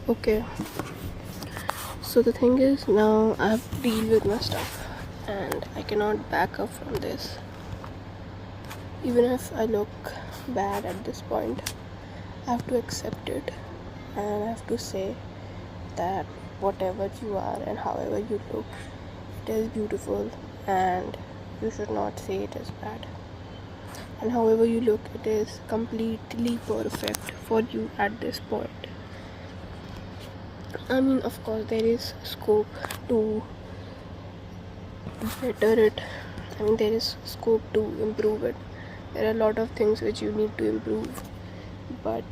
Okay, so the thing is, now I have to deal with my stuff and I cannot back up from this. Even if I look bad at this point, I have to accept it and I have to say that whatever you are and however you look, it is beautiful and you should not say it is bad. And however you look, it is completely perfect for you at this point. I mean, of course, there is scope to better it. I mean, there is scope to improve it. There are a lot of things which you need to improve, but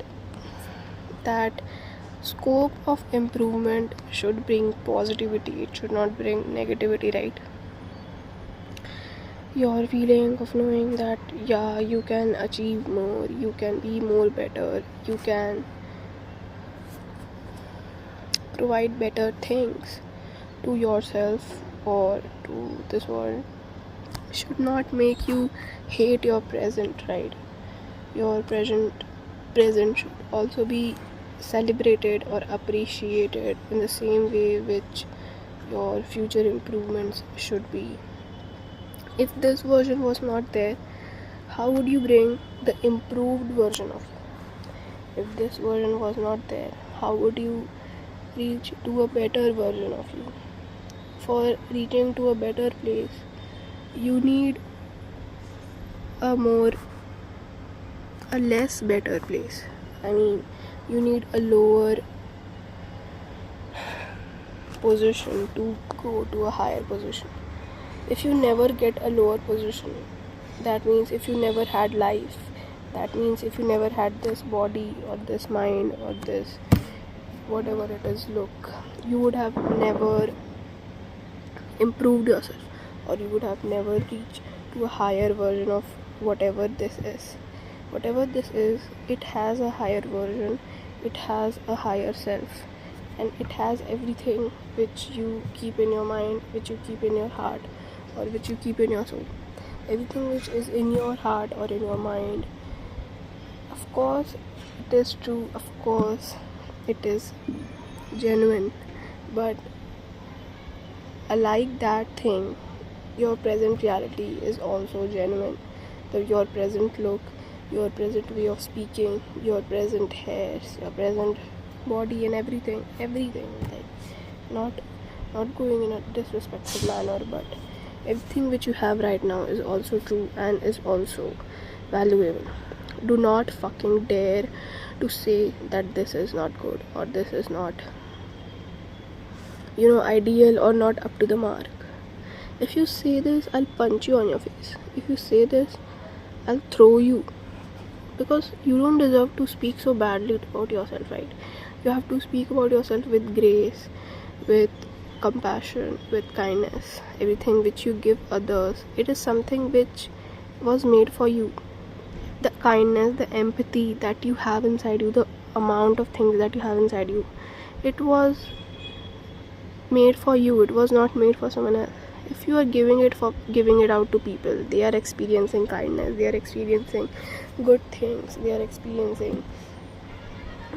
that scope of improvement should bring positivity, it should not bring negativity, right? Your feeling of knowing that, yeah, you can achieve more, you can be more better, you can provide better things to yourself or to this world should not make you hate your present, right? Your present should also be celebrated or appreciated in the same way which your future improvements should be. If this version was not there, how would you bring the improved version of you? If this version was not there, how would you reach to a better version of you? For reaching to a better place, you need a less better place. I mean, you need a lower position to go to a higher position. If you never get a lower position, that means if you never had life, that means if you never had this body or this mind or this whatever it is, look, you would have never improved yourself, or you would have never reached to a higher version of whatever this is. Whatever this is, it has a higher version, it has a higher self, and it has everything which you keep in your mind, which you keep in your heart, or which you keep in your soul. Everything which is in your heart or in your mind, of course it is true, of course it is genuine, but like that thing, your present reality is also genuine. Your present look, your present way of speaking, your present hairs, your present body, and everything, like not going in a disrespectful manner, but everything which you have right now is also true and is also valuable. Do not fucking dare to say that this is not good or this is not, ideal or not up to the mark. If you say this, I'll punch you on your face. If you say this, I'll throw you, because you don't deserve to speak so badly about yourself, right? You have to speak about yourself with grace, with compassion, with kindness. Everything which you give others, it is something which was made for you. The kindness, the empathy that you have inside you, the amount of things that you have inside you, it was made for you. It was not made for someone else. If you are giving it out to people, they are experiencing kindness, they are experiencing good things, they are experiencing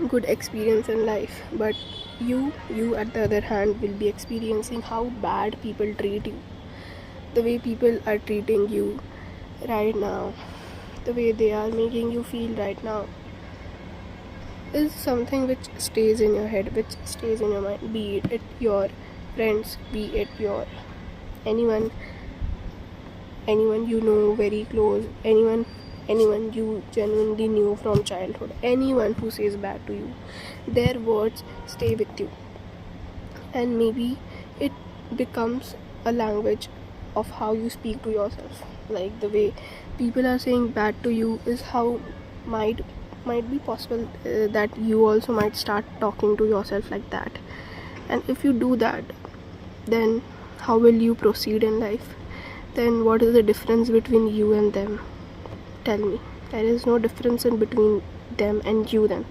good experience in life. But you at the other hand will be experiencing how bad people treat you. The way people are treating you right now, the way they are making you feel right now, is something which stays in your head, which stays in your mind, be it your friends, be it your anyone you know very close, anyone you genuinely knew from childhood, anyone who says bad to you, their words stay with you, and maybe it becomes a language of how you speak to yourself. Like the way people are saying bad to you is how might be possible that you also might start talking to yourself like that. And if you do that, then how will you proceed in life? Then what is the difference between you and them? Tell me. There is no difference in between them and you. Then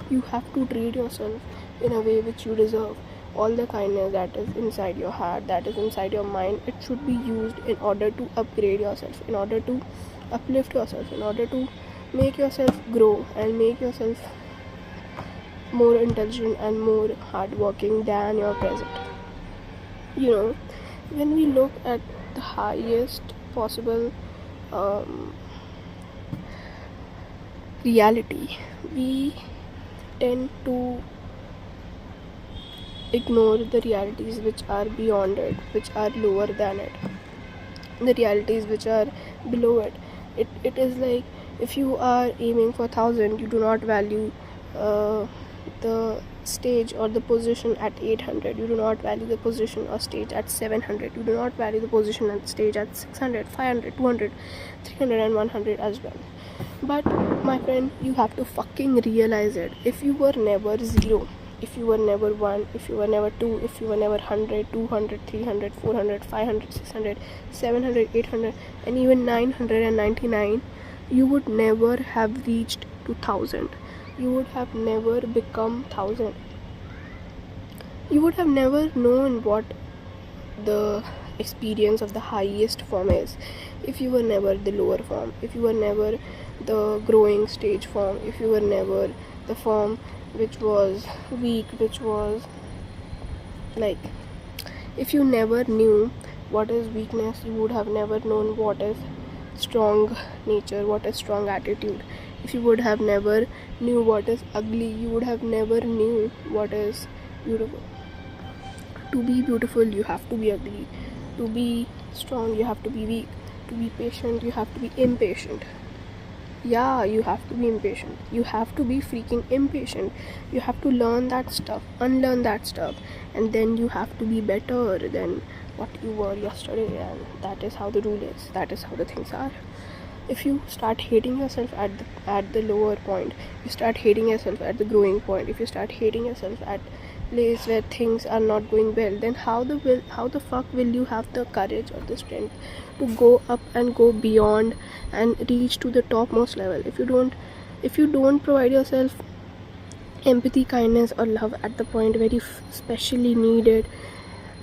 you have to treat yourself in a way which you deserve. All the kindness that is inside your heart, that is inside your mind, it should be used in order to upgrade yourself, in order to uplift yourself, in order to make yourself grow and make yourself more intelligent and more hardworking than your present. You know, when we look at the highest possible reality, we tend to ignore the realities which are beyond it, which are lower than it, the realities which are below it. It is like, if you are aiming for 1,000, you do not value the stage or the position at 800, you do not value the position or stage at 700, you do not value the position and stage at 600, 500, 200, 300 and 100 as well. But my friend, you have to fucking realize it. If you were never zero, if you were never one, if you were never two, if you were never 100, 200, 300, 400, 500, 600, 700, 800 and even 999, you would never have reached to 1,000. You would have never become 1,000. You would have never known what the experience of the highest form is if you were never the lower form, if you were never the growing stage form, if you were never the form which was weak, which was like, if you never knew what is weakness, you would have never known what is strong nature, what is strong attitude. If you would have never knew what is ugly, you would have never knew what is beautiful. To be beautiful, you have to be ugly. To be strong, you have to be weak. To be patient, you have to be impatient. Yeah, you have to be impatient. You have to be freaking impatient. You have to learn that stuff, unlearn that stuff, and then you have to be better than what you were yesterday. And that is how the rule is. That is how the things are. If you start hating yourself at the lower point, you start hating yourself at the growing point, if you start hating yourself at place where things are not going well, then how the fuck will you have the courage or the strength to go up and go beyond and reach to the topmost level? If you don't provide yourself empathy, kindness or love at the point where you specially need it,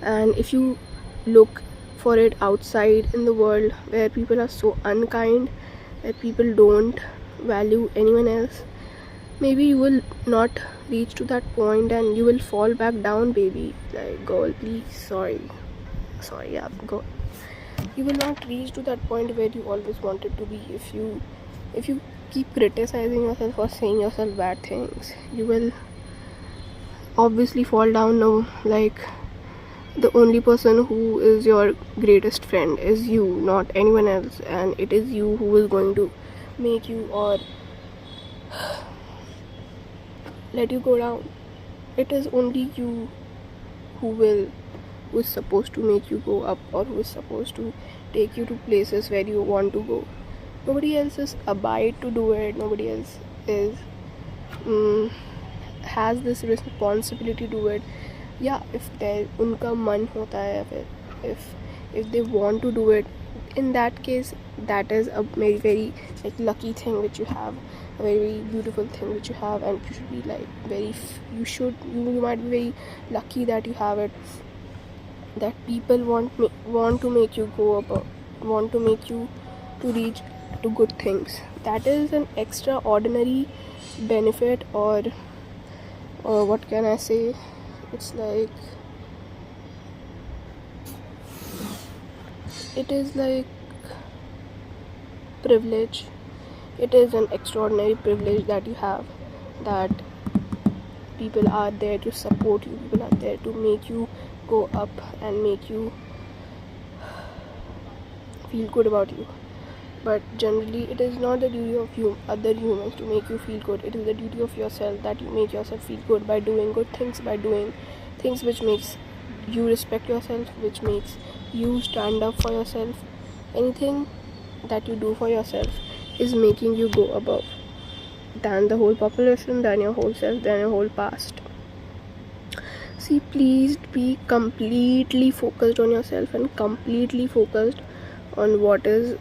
and if you look for it outside in the world where people are so unkind, where people don't value anyone else, maybe you will not reach to that point and you will fall back down, baby. Like, girl, please, sorry, yeah, girl, you will not reach to that point where you always wanted to be. If you keep criticizing yourself or saying yourself bad things, you will obviously fall down. No, like, the only person who is your greatest friend is you, not anyone else, and it is you who is going to make you or let you go down. It is only you who is supposed to make you go up, or who is supposed to take you to places where you want to go. Nobody else is abide to do it. Nobody else is has this responsibility to do it. Yeah, if उनका मन होता है, if they want to do it, in that case, that is a very, very like lucky thing which you have, a very beautiful thing which you have, and you should be like you might be very lucky that you have it, that people want to make you go up, want to make you to reach to good things. That is an extraordinary benefit, or what can I say, it's like, it is like privilege. It is an extraordinary privilege that you have, that people are there to support you, people are there to make you go up and make you feel good about you. But generally, it is not the duty of other humans to make you feel good. It is the duty of yourself, that you make yourself feel good by doing good things, by doing things which makes you respect yourself, which makes you stand up for yourself. Anything that you do for yourself is making you go above than the whole population, than your whole self, than your whole past. See, please be completely focused on yourself and completely focused on what is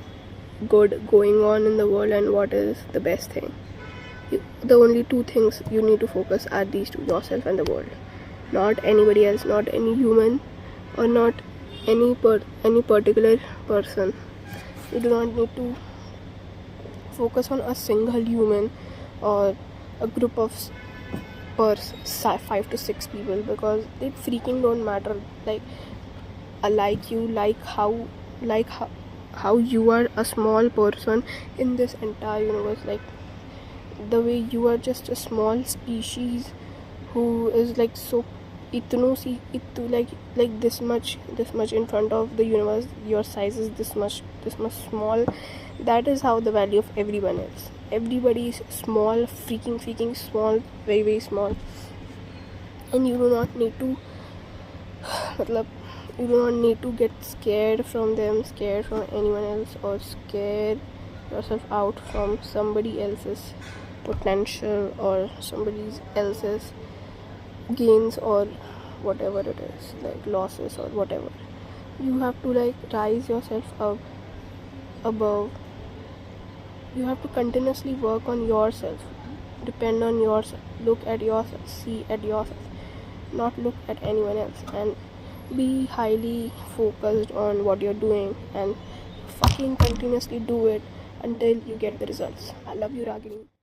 good going on in the world and what is the best thing. The only two things you need to focus are these two: yourself and the world. Not anybody else, not any human, or not any particular person. You do not need to focus on a single human or a group of 5 to 6 people, because they freaking don't matter. Like you, how you are a small person in this entire universe. Like the way you are just a small species who is like so like this much in front of the universe. Your size is this much small. That is how the value of everyone is. Everybody is small, freaking small, very small, and you do not need to matlab, you do not need to get scared from them, scared from anyone else, or scare yourself out from somebody else's potential or somebody else's gains or whatever it is, like losses or whatever. You have to like rise yourself up above. You have to continuously work on yourself, depend on yourself, look at yourself, see at yourself, not look at anyone else, and be highly focused on what you're doing and fucking continuously do it until you get the results. I love you, Ragini.